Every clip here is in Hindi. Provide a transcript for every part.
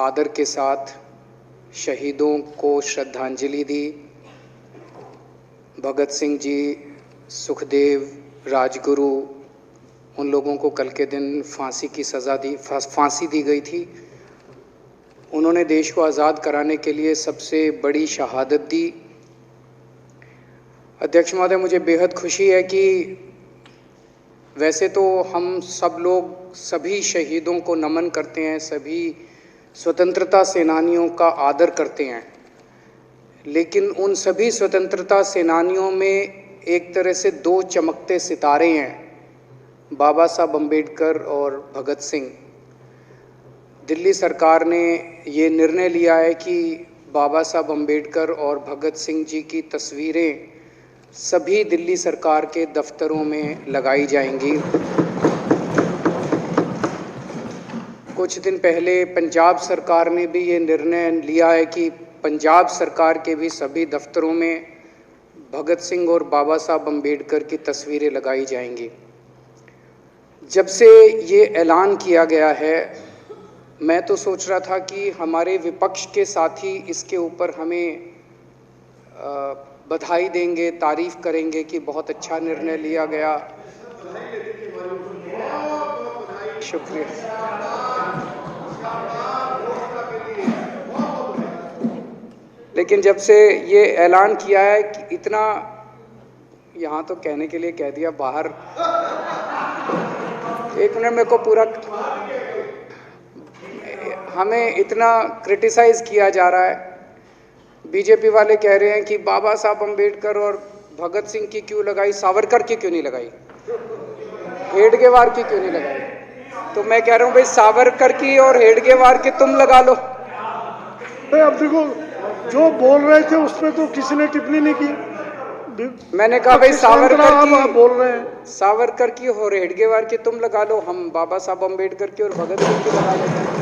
आदर के साथ शहीदों को श्रद्धांजलि दी। भगत सिंह जी, सुखदेव, राजगुरु, उन लोगों को कल के दिन फांसी दी गई थी। उन्होंने देश को आज़ाद कराने के लिए सबसे बड़ी शहादत दी। अध्यक्ष महोदय, मुझे बेहद खुशी है कि वैसे तो हम सब लोग सभी शहीदों को नमन करते हैं, सभी स्वतंत्रता सेनानियों का आदर करते हैं, लेकिन उन सभी स्वतंत्रता सेनानियों में एक तरह से दो चमकते सितारे हैं, बाबा साहब अम्बेडकर और भगत सिंह। दिल्ली सरकार ने ये निर्णय लिया है कि बाबा साहब अम्बेडकर और भगत सिंह जी की तस्वीरें सभी दिल्ली सरकार के दफ्तरों में लगाई जाएंगी। कुछ दिन पहले पंजाब सरकार ने भी ये निर्णय लिया है कि पंजाब सरकार के भी सभी दफ्तरों में भगत सिंह और बाबा साहब अम्बेडकर की तस्वीरें लगाई जाएंगी। जब से ये ऐलान किया गया है, मैं तो सोच रहा था कि हमारे विपक्ष के साथी इसके ऊपर हमें बधाई देंगे, तारीफ करेंगे कि बहुत अच्छा निर्णय लिया गया। शुक्रिया। लेकिन जब से ये ऐलान किया है कि इतना, यहाँ तो कहने के लिए कह दिया, बाहर एक मिनट मेरे को पूरा, हमें इतना क्रिटिसाइज किया जा रहा है। बीजेपी वाले कह रहे हैं कि बाबा साहब अम्बेडकर और भगत सिंह की क्यों लगाई, सावरकर की क्यों नहीं लगाई, हेडगेवार की क्यों नहीं लगाई। तो मैं कह रहा हूं भाई, सावरकर की और हेडगेवार की तुम लगा लो। अब देखो, जो बोल रहे थे उसमें तो किसी ने टिप्पणी नहीं की। मैंने कहा भाई सावरकर की बोल रहे हैं, सावरकर की और हेडगेवार की तुम लगा लो, हम बाबा साहब अम्बेडकर की और भगत सिंह की लगा लेते हैं।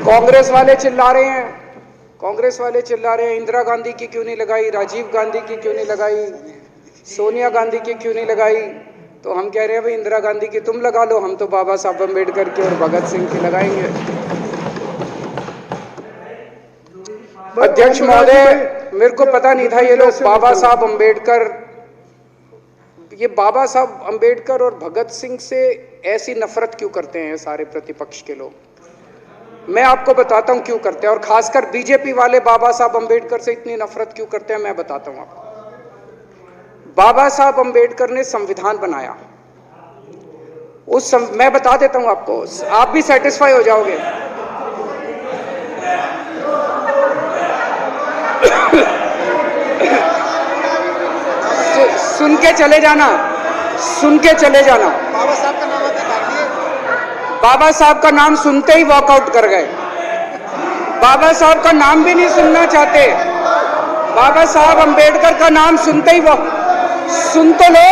कांग्रेस वाले चिल्ला रहे हैं इंदिरा गांधी की क्यों नहीं लगाई, राजीव गांधी की क्यों नहीं लगाई, सोनिया गांधी की क्यों नहीं लगाई। तो हम कह रहे हैं भाई इंदिरा गांधी की तुम लगा लो, हम तो बाबा साहब अम्बेडकर की और भगत सिंह की लगाएंगे। अध्यक्ष महोदय, मेरे को पता नहीं था ये लोग बाबा साहब अम्बेडकर और भगत सिंह से ऐसी नफरत क्यों करते हैं सारे प्रतिपक्ष के लोग। मैं आपको बताता हूं क्यों करते हैं, और खासकर बीजेपी वाले बाबा साहब अम्बेडकर से इतनी नफरत क्यों करते हैं, मैं बताता हूं आपको। बाबा साहब अम्बेडकर ने संविधान बनाया, मैं बता देता हूं आपको, आप भी सेटिस्फाई हो जाओगे। सुन के चले जाना। बाबा साहब का नाम सुनते ही वॉकआउट कर गए। बाबा साहब का नाम भी नहीं सुनना चाहते। बाबा साहब अम्बेडकर का नाम सुनते ही सुन तो लो।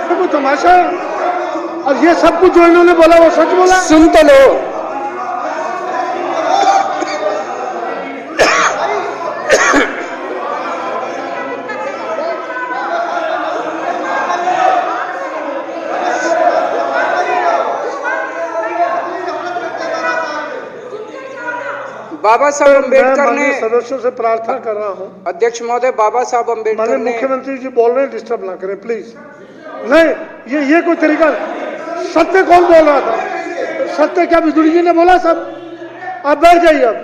तो तमाशा, और ये सब कुछ जो इन्होंने बोला वो सच बोला। सुन तो लो। बाबा साहब अम्बेडकर ने, सदस्यों से प्रार्थना कर रहा हूं, अध्यक्ष महोदय, बाबा साहब अम्बेडकर ने, मुख्यमंत्री जी बोल रहे हैं, डिस्टर्ब ना करें प्लीज। नहीं, ये कोई तरीका। सत्य कौन बोल रहा था? सत्य क्या बिजुली जी ने बोला? सब आप बैठ जाइए। अब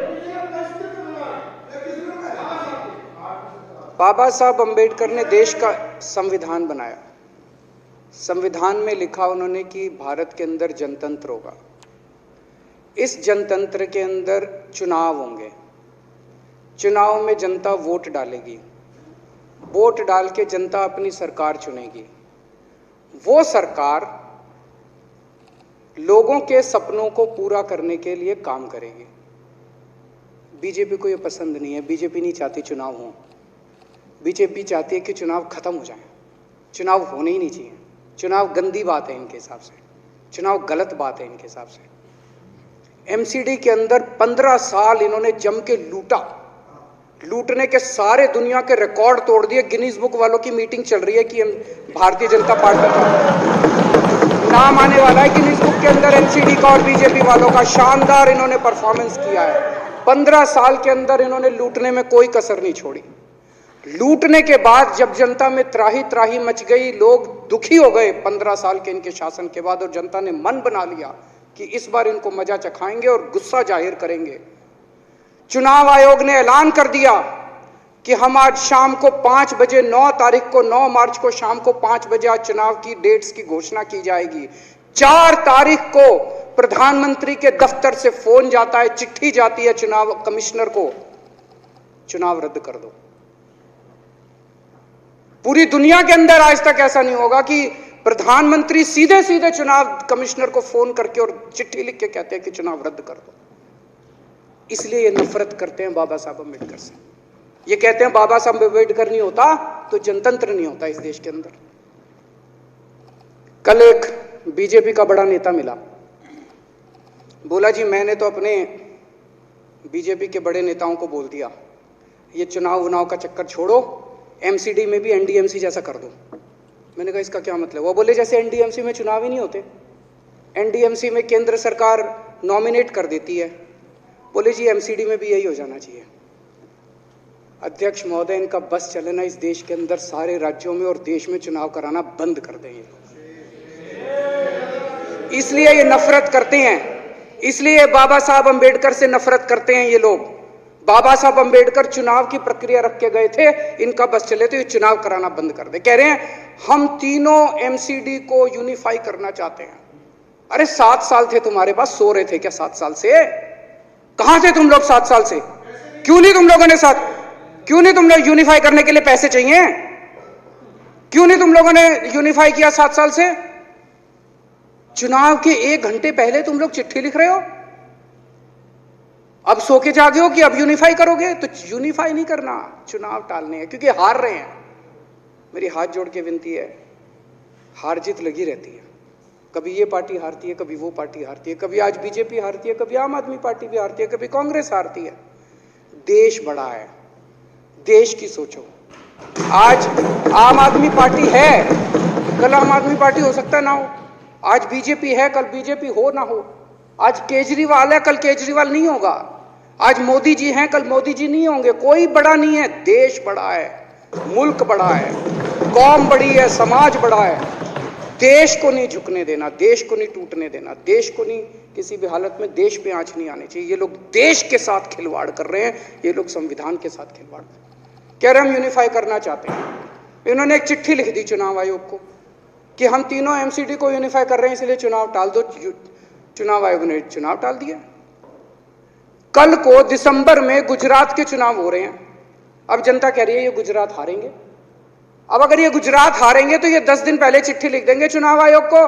बाबा साहब अम्बेडकर ने देश का संविधान बनाया। संविधान में लिखा उन्होंने कि भारत के अंदर जनतंत्र होगा। इस जनतंत्र के अंदर चुनाव होंगे। चुनाव में जनता वोट डालेगी। वोट डाल के जनता अपनी सरकार चुनेगी। वो सरकार लोगों के सपनों को पूरा करने के लिए काम करेगी। बीजेपी को ये पसंद नहीं है। बीजेपी नहीं चाहती चुनाव हो। बीजेपी चाहती है कि चुनाव खत्म हो जाए। चुनाव होने ही नहीं चाहिए। चुनाव गंदी बात है इनके हिसाब से। चुनाव गलत बात है इनके हिसाब से। एमसीडी के अंदर 15 साल इन्होंने जम के लूटा। लूटने के सारे दुनिया के रिकॉर्ड तोड़ दिए। गिनीज बुक वालों की मीटिंग चल रही है कि हम भारतीय जनता पार्टी का नाम आने वाला है गिनीज बुक के अंदर, एनसीडी का और बीजेपी वालों का। शानदार इन्होंने परफॉर्मेंस किया है। 15 साल के अंदर इन्होंने लूटने में कोई कसर नहीं छोड़ी। लूटने के बाद जब जनता में त्राही त्राही मच गई, लोग दुखी हो गए 15 साल के इनके शासन के बाद, और जनता ने मन बना लिया कि इस बार इनको मजा चखाएंगे और गुस्सा जाहिर करेंगे। चुनाव आयोग ने ऐलान कर दिया कि हम आज शाम को 5 बजे 9 तारीख को 9 मार्च को शाम को 5 बजे आज चुनाव की डेट्स की घोषणा की जाएगी। 4 तारीख को प्रधानमंत्री के दफ्तर से फोन जाता है, चिट्ठी जाती है चुनाव कमिश्नर को, चुनाव रद्द कर दो। पूरी दुनिया के अंदर आज तक ऐसा नहीं होगा कि प्रधानमंत्री सीधे सीधे चुनाव कमिश्नर को फोन करके और चिट्ठी लिख के कहते हैं कि चुनाव रद्द कर दो। इसलिए ये नफरत करते हैं बाबा साहब अम्बेडकर से। ये कहते हैं बाबा साहब अम्बेडकर नहीं होता तो जनतंत्र नहीं होता इस देश के अंदर। कल एक बीजेपी का बड़ा नेता मिला, बोला जी मैंने तो अपने बीजेपी के बड़े नेताओं को बोल दिया ये चुनाव का चक्कर छोड़ो, एमसीडी में भी एनडीएमसी जैसा कर दो। मैंने कहा इसका क्या मतलब? वो बोले जैसे एनडीएमसी में चुनाव ही नहीं होते, एनडीएमसी में केंद्र सरकार नॉमिनेट कर देती है, बोले जी एमसीडी में भी यही हो जाना चाहिए। अध्यक्ष महोदय, इनका बस चले ना इस देश के अंदर सारे राज्यों में और देश में चुनाव कराना बंद कर दें। इसलिए ये नफरत करते हैं, इसलिए बाबा साहब अम्बेडकर से नफरत करते हैं ये लोग। बाबा साहब अम्बेडकर चुनाव की प्रक्रिया रख के गए थे, इनका बस चले तो ये चुनाव कराना बंद कर दे। कह रहे हैं हम तीनों एमसीडी को यूनिफाई करना चाहते हैं। अरे 7 साल थे तुम्हारे पास, सो रहे थे क्या 7 साल से? कहां थे तुम लोग 7 साल से? क्यों नहीं तुम लोगों ने क्यों नहीं तुम लोग यूनिफाई करने के लिए पैसे चाहिए? क्यों नहीं तुम लोगों ने यूनिफाई किया 7 साल से? चुनाव के 1 घंटे पहले तुम लोग चिट्ठी लिख रहे हो, अब सो के जागे हो कि अब यूनिफाई करोगे। तो यूनिफाई नहीं करना, चुनाव टालने हैं, क्योंकि हार रहे हैं। मेरी हाथ जोड़ के विनती है, हार जीत लगी रहती है, कभी ये पार्टी हारती है, कभी वो पार्टी हारती है, कभी आज बीजेपी हारती है, कभी आम आदमी पार्टी भी हारती है, कभी कांग्रेस हारती है। देश बड़ा है, देश की सोचो। आज आम आदमी पार्टी है, कल आम आदमी पार्टी हो सकता ना हो। आज बीजेपी है, कल बीजेपी हो ना हो। आज केजरीवाल है, कल केजरीवाल नहीं होगा। आज मोदी जी हैं, कल मोदी जी नहीं होंगे। कोई बड़ा नहीं है, देश बड़ा है, मुल्क बड़ा है, कौम बड़ी है, समाज बड़ा है। देश को नहीं झुकने देना, देश को नहीं टूटने देना, देश को नहीं किसी भी हालत में देश पे आंच नहीं आनी चाहिए। ये लोग देश के साथ खिलवाड़ कर रहे हैं, ये लोग संविधान के साथ खिलवाड़ कह रहे हैं। हम यूनिफाई करना चाहते हैं। इन्होंने एक चिट्ठी लिख दी चुनाव आयोग को कि हम तीनों एमसीडी को यूनिफाई कर रहे हैं, इसलिए चुनाव टाल दो। चुनाव आयोग ने चुनाव टाल दिया। कल को दिसंबर में गुजरात के चुनाव हो रहे हैं। अब जनता कह रही है ये गुजरात हारेंगे। अब अगर ये गुजरात हारेंगे तो ये 10 दिन पहले चिट्ठी लिख देंगे चुनाव आयोग को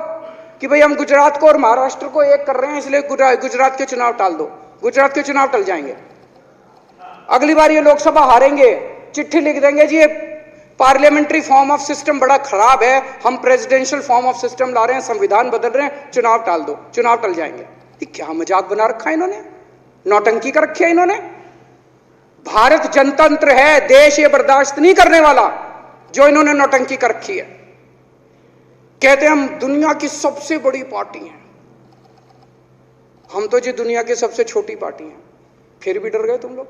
कि भाई हम गुजरात को और महाराष्ट्र को एक कर रहे हैं, इसलिए गुजरात के चुनाव टाल दो। गुजरात के चुनाव टल जाएंगे। अगली बार ये लोकसभा हारेंगे, चिट्ठी लिख देंगे जी ये पार्लियामेंट्री फॉर्म ऑफ सिस्टम बड़ा खराब है, हम प्रेसिडेंशियल फॉर्म ऑफ सिस्टम ला रहे हैं, संविधान बदल रहे हैं, चुनाव टाल दो। चुनाव टल जाएंगे। ये क्या मजाक बना रखा है इन्होंने, नौटंकी कर रखी है इन्होंने। भारत जनतंत्र है, देश ये बर्दाश्त नहीं करने वाला जो इन्होंने नौटंकी कर रखी है। कहते हैं हम दुनिया की सबसे बड़ी पार्टी हैं, हम तो जी दुनिया की सबसे छोटी पार्टी हैं। फिर भी डर गए तुम लोग।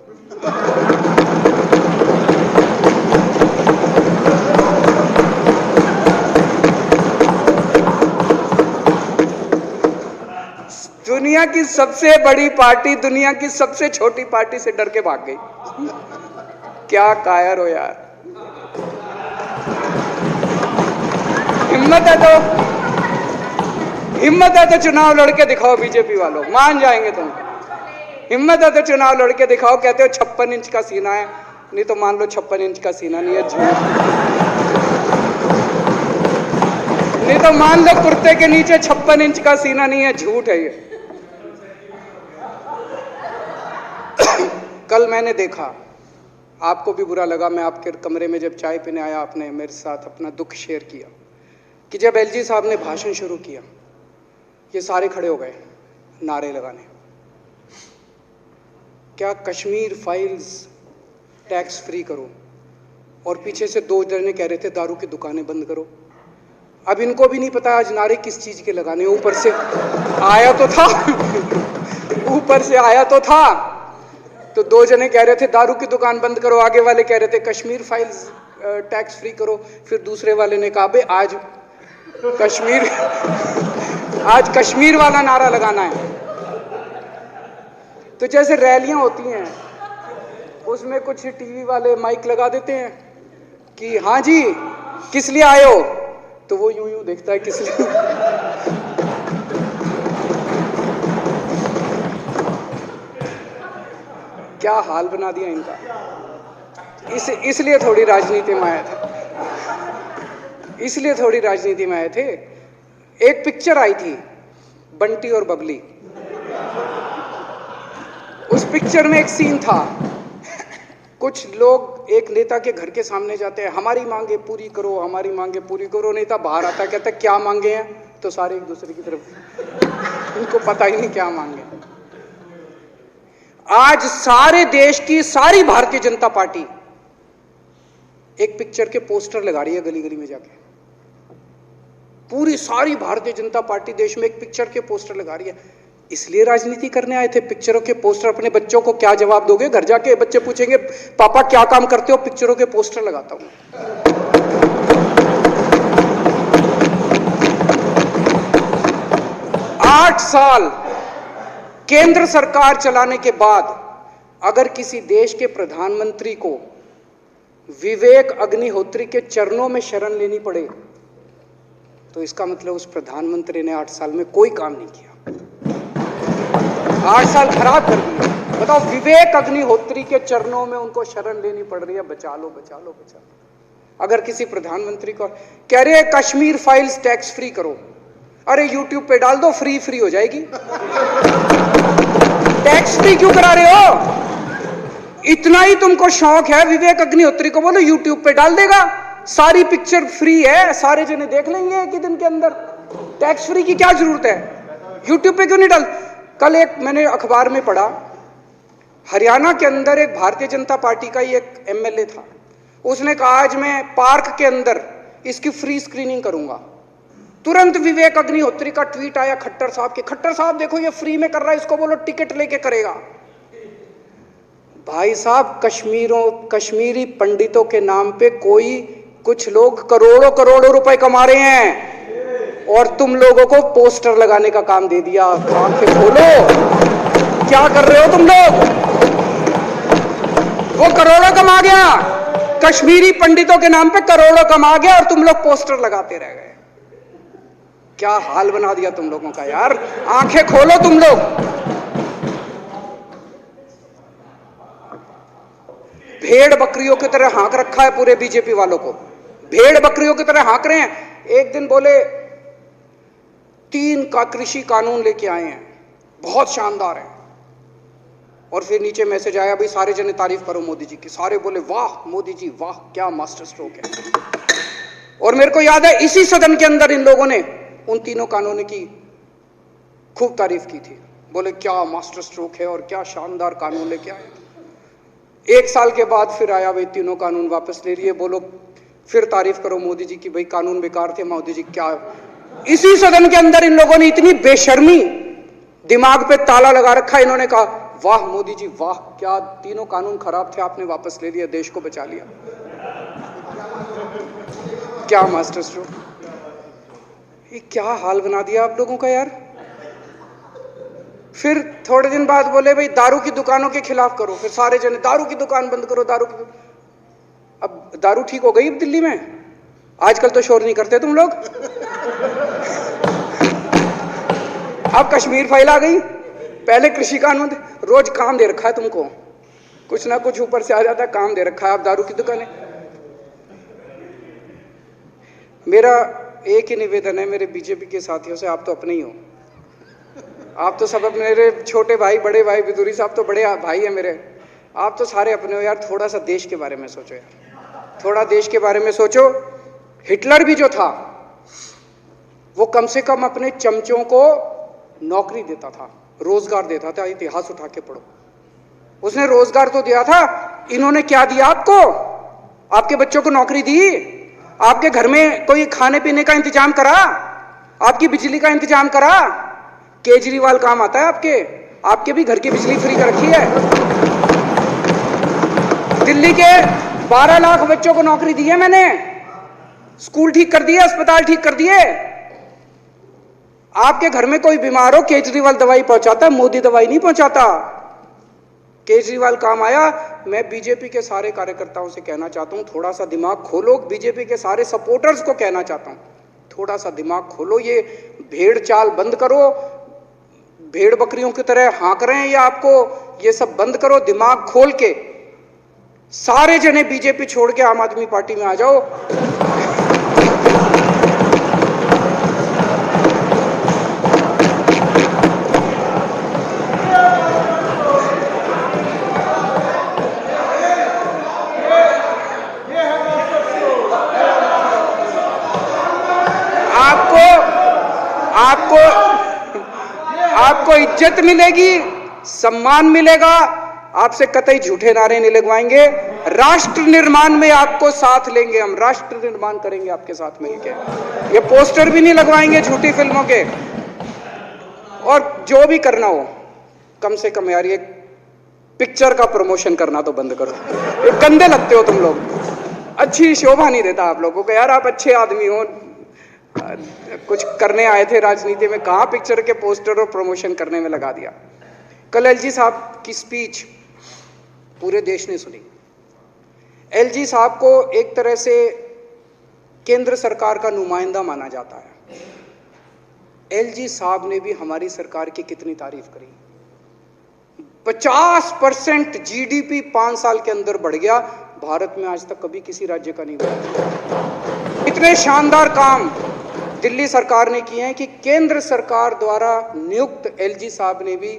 दुनिया की सबसे बड़ी पार्टी दुनिया की सबसे छोटी पार्टी से डर के भाग गई। क्या कायर हो यार। हिम्मत है तो चुनाव लड़के दिखाओ बीजेपी वालों, मान जाएंगे तुम। हिम्मत है तो चुनाव लड़के दिखाओ। कहते हो 56 इंच का सीना है, नहीं तो मान लो 56 इंच का सीना नहीं है, झूठ। नहीं तो मान लो कुर्ते के नीचे 56 इंच का सीना नहीं है, झूठ है ये। कल मैंने देखा, आपको भी बुरा लगा, मैं आपके कमरे में जब चाय पीने आया, आपने मेरे साथ अपना दुख शेयर किया कि जब एलजी साहब ने भाषण शुरू किया, ये सारे खड़े हो गए नारे लगाने। क्या कश्मीर फाइल्स टैक्स फ्री करो, और पीछे से 2 जने कह रहे थे दारू की दुकानें बंद करो। अब इनको भी नहीं पता आज नारे किस चीज के लगाने, ऊपर से आया तो था ऊपर से आया तो था। तो 2 जने कह रहे थे दारू की दुकान बंद करो, आगे वाले कह रहे थे कश्मीर फाइल्स टैक्स फ्री करो, फिर दूसरे वाले ने कहा बे आज कश्मीर वाला नारा लगाना है। तो जैसे रैलियां होती हैं उसमें कुछ टीवी वाले माइक लगा देते हैं कि हाँ जी किस लिए आए हो, तो वो यूं यूं देखता है किस लिए क्या हाल बना दिया इनका। इसलिए थोड़ी राजनीति में आया था, इसलिए थोड़ी राजनीति में आए थे। एक पिक्चर आई थी बंटी और बबली, उस पिक्चर में एक सीन था, कुछ लोग एक नेता के घर के सामने जाते हैं, हमारी मांगे पूरी करो, हमारी मांगे पूरी करो। नेता बाहर आता कहता है क्या मांगे हैं, तो सारे एक दूसरे की तरफ, उनको पता ही नहीं क्या मांगे। आज सारे देश की सारी भारतीय जनता पार्टी एक पिक्चर के पोस्टर लगा रही है गली गली में जाके। पूरी सारी भारतीय जनता पार्टी देश में एक पिक्चर के पोस्टर लगा रही है। इसलिए राजनीति करने आए थे, पिक्चरों के पोस्टर। अपने बच्चों को क्या जवाब दोगे? घर जाके बच्चे पूछेंगे पापा क्या काम करते हो? पिक्चरों के पोस्टर लगाता हूं। 8 साल केंद्र सरकार चलाने के बाद अगर किसी देश के प्रधानमंत्री को विवेक अग्निहोत्री के चरणों में शरण लेनी पड़े तो इसका मतलब उस प्रधानमंत्री ने 8 साल में कोई काम नहीं किया, 8 साल खराब कर दिए। बताओ, विवेक अग्निहोत्री के चरणों में उनको शरण लेनी पड़ रही है, बचा लो बचा लो बचा लो। अगर किसी प्रधानमंत्री को कह रहे हैं कश्मीर फाइल्स टैक्स फ्री करो, अरे यूट्यूब पे डाल दो, फ्री हो जाएगी। टैक्स फ्री क्यों करा रहे हो? इतना ही तुमको शौक है, विवेक अग्निहोत्री को बोलो यूट्यूब पे डाल देगा, सारी पिक्चर फ्री है, सारे जने देख लेंगे एक ही दिन के अंदर। टैक्स फ्री की क्या जरूरत है? यूट्यूब पे क्यों नहीं डाल? कल एक मैंने अखबार में पढ़ा, हरियाणा के अंदर एक भारतीय जनता पार्टी का ही एक एमएलए था, उसने कहा आज मैं पार्क के अंदर इसकी फ्री स्क्रीनिंग करूंगा। तुरंत विवेक अग्निहोत्री का ट्वीट आया खट्टर साहब के, खट्टर साहब देखो ये फ्री में कर रहा है, इसको बोलो टिकट लेके करेगा। भाई साहब, कश्मीरी पंडितों के नाम पे कुछ लोग करोड़ों रुपए कमा रहे हैं और तुम लोगों को पोस्टर लगाने का काम दे दिया। आंखें खोलो, क्या कर रहे हो तुम लोग? वो करोड़ों कमा गया, कश्मीरी पंडितों के नाम पे करोड़ों कमा गया और तुम लोग पोस्टर लगाते रह गए। क्या हाल बना दिया तुम लोगों का यार, आंखें खोलो तुम लोग। भेड़ बकरियों की तरह हाँक रखा है पूरे बीजेपी वालों को, भेड़ बकरियों की तरह हाँक रहे हैं। एक दिन बोले 3 का कृषि कानून लेके आए हैं, बहुत शानदार है, और फिर नीचे मैसेज आया भाई सारे जने तारीफ करो मोदी जी की। सारे बोले वाह मोदी जी वाह, क्या मास्टर स्ट्रोक है। और मेरे को याद है इसी सदन के अंदर इन लोगों ने उन 3 कानूनों की खूब तारीफ की थी, बोले क्या मास्टर स्ट्रोक है और क्या शानदार कानून लेके आए। 1 साल के बाद फिर आया भाई 3 कानून वापस ले लिए, बोलो फिर तारीफ करो मोदी जी की, भाई कानून बेकार थे मोदी जी। क्या इसी सदन के अंदर इन लोगों ने इतनी बेशर्मी, दिमाग पे ताला लगा रखा, इन्होंने कहा वाह मोदी जी वाह, क्या 3 कानून खराब थे आपने वापस ले लिया, देश को बचा लिया। क्या मास्टर स्ट्रोक, ये क्या हाल बना दिया आप लोगों का यार। फिर थोड़े दिन बाद बोले भाई दारू की दुकानों के खिलाफ करो, फिर सारे जने दारू की दुकान बंद करो, अब दारू ठीक हो गई दिल्ली में? आजकल तो शोर नहीं करते तुम लोग। अब कश्मीर फाइल आ गई, पहले कृषि कानून, रोज काम दे रखा है तुमको, कुछ ना कुछ ऊपर से आ जाता है, काम दे रखा है। अब दारू की दुकानें। मेरा एक ही निवेदन है मेरे बीजेपी के साथियों से, आप तो अपने ही हो, आप तो सब अपने, मेरे छोटे भाई बड़े भाई विदुरी साहब तो बड़े भाई हैं मेरे, आप तो सारे अपने हो यार। थोड़ा सा देश के बारे में सोचो यार, थोड़ा देश के बारे में सोचो। हिटलर भी जो था वो कम से कम अपने चमचों को नौकरी देता था, रोजगार देता था। इतिहास उठा के पढ़ो, उसने रोजगार तो दिया था, इन्होंने क्या दिया आपको? आपके बच्चों को नौकरी दी? आपके घर में कोई खाने पीने का इंतजाम करा? आपकी बिजली का इंतजाम करा? केजरीवाल काम आता है आपके? आपके भी घर की बिजली फ्री कर रखी है। दिल्ली के 12 लाख बच्चों को नौकरी दी है मैंने, स्कूल ठीक कर दिए, अस्पताल ठीक कर दिए। आपके घर में कोई बीमार हो, केजरीवाल दवाई पहुंचाता है, मोदी दवाई नहीं पहुंचाता। केजरीवाल काम आया। मैं बीजेपी के सारे कार्यकर्ताओं से कहना चाहता हूं, थोड़ा सा दिमाग खोलो। बीजेपी के सारे सपोर्टर्स को कहना चाहता हूं, थोड़ा सा दिमाग खोलो। ये भेड़ चाल बंद करो, भेड़ बकरियों की तरह हाँक रहे हैं ये आपको, ये सब बंद करो। दिमाग खोल के सारे जने बीजेपी छोड़ के आम आदमी पार्टी में आ जाओ। आपको इज्जत मिलेगी, सम्मान मिलेगा। आपसे कतई झूठे नारे नहीं लगवाएंगे। राष्ट्र निर्माण में आपको साथ लेंगे हम, राष्ट्र निर्माण करेंगे आपके साथ मिलकर। ये पोस्टर भी नहीं लगवाएंगे झूठी फिल्मों के। और जो भी करना हो, कम से कम यार ये पिक्चर का प्रमोशन करना तो बंद करो। ये गंदे लगते हो तुम लोग, अच्छी शोभा नहीं देता आप लोगों को। यार आप अच्छे आदमी हो, कुछ करने आए थे राजनीति में, कहां पिक्चर के पोस्टर और प्रमोशन करने में लगा दिया। कल एलजी साहब की स्पीच पूरे देश ने सुनी। एलजी साहब को एक तरह से केंद्र सरकार का नुमाइंदा माना जाता है। एलजी साहब ने भी हमारी सरकार की कितनी तारीफ करी। 50% जीडीपी 5 साल के अंदर बढ़ गया। भारत में आज तक कभी किसी राज्य का नहीं बढ़ा। इतने शानदार काम दिल्ली सरकार ने किए हैं कि केंद्र सरकार द्वारा नियुक्त एलजी साहब ने भी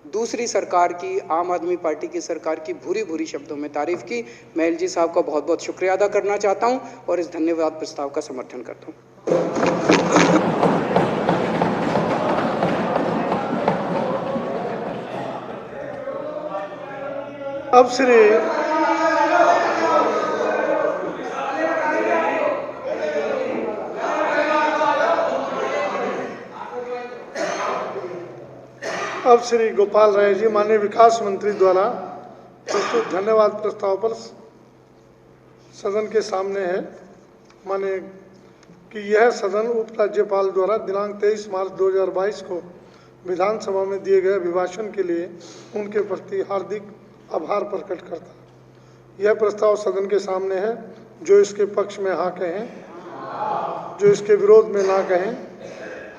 दूसरी सरकार की, आम आदमी पार्टी की सरकार की भूरी भूरी शब्दों में तारीफ की। मैं एलजी साहब का बहुत बहुत शुक्रिया अदा करना चाहता हूं और इस धन्यवाद प्रस्ताव का समर्थन करता हूं। अब श्री गोपाल राय जी माननीय विकास मंत्री द्वारा प्रस्तुत धन्यवाद प्रस्ताव पर सदन के सामने है। माने कि यह सदन उपराज्यपाल द्वारा दिनांक 23 मार्च 2022 को विधानसभा में दिए गए अभिभाषण के लिए उनके प्रति हार्दिक आभार प्रकट करता है। यह प्रस्ताव सदन के सामने है। जो इसके पक्ष में हाँ कहें, जो इसके विरोध में ना कहें।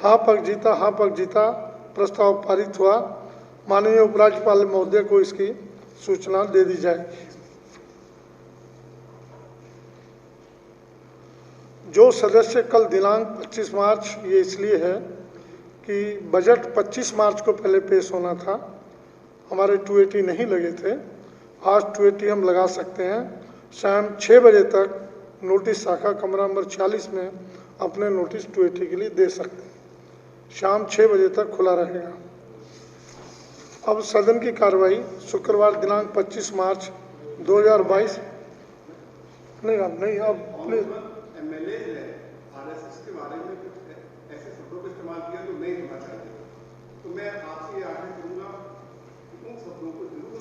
हाँ पक्ष जीता प्रस्ताव पारित हुआ। माननीय उपराज्यपाल महोदय को इसकी सूचना दे दी जाएगी। जो सदस्य कल दिनांक 25 मार्च, ये इसलिए है कि बजट 25 मार्च को पहले पेश होना था, हमारे 280 नहीं लगे थे। आज 280 हम लगा सकते हैं। शाम 6 बजे तक नोटिस शाखा कमरा नंबर 46 में अपने नोटिस 280 के लिए दे सकते हैं। शाम 6 बजे तक खुला रहेगा। अब सदन की कार्रवाई शुक्रवार दिनांक 25 मार्च 2022 नहीं अब प्लीज एमएलए आरएसएस के बारे में ऐसे शब्दों का इस्तेमाल किया तो नहीं होना चाहिए। तो मैं आपसे आग्रह करूंगा कि उन शब्दों को जरूर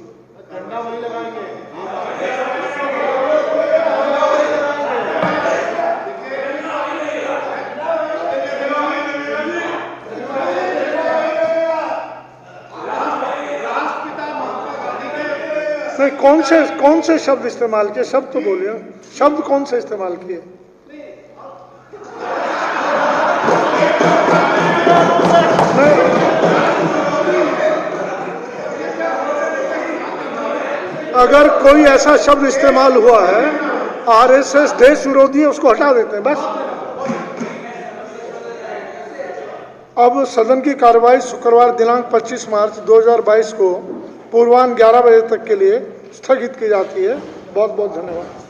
डंडा वही लगाएंगे। नहीं, कौन से शब्द इस्तेमाल किए? शब्द तो बोलिए, शब्द कौन से इस्तेमाल किए? अगर कोई ऐसा शब्द इस्तेमाल हुआ है, आरएसएस देश विरोधी है, उसको हटा देते हैं बस। अब सदन की कार्रवाई शुक्रवार दिनांक 25 मार्च 2022 को पूर्वाह्न 11 बजे तक के लिए स्थगित की जाती है। बहुत बहुत धन्यवाद।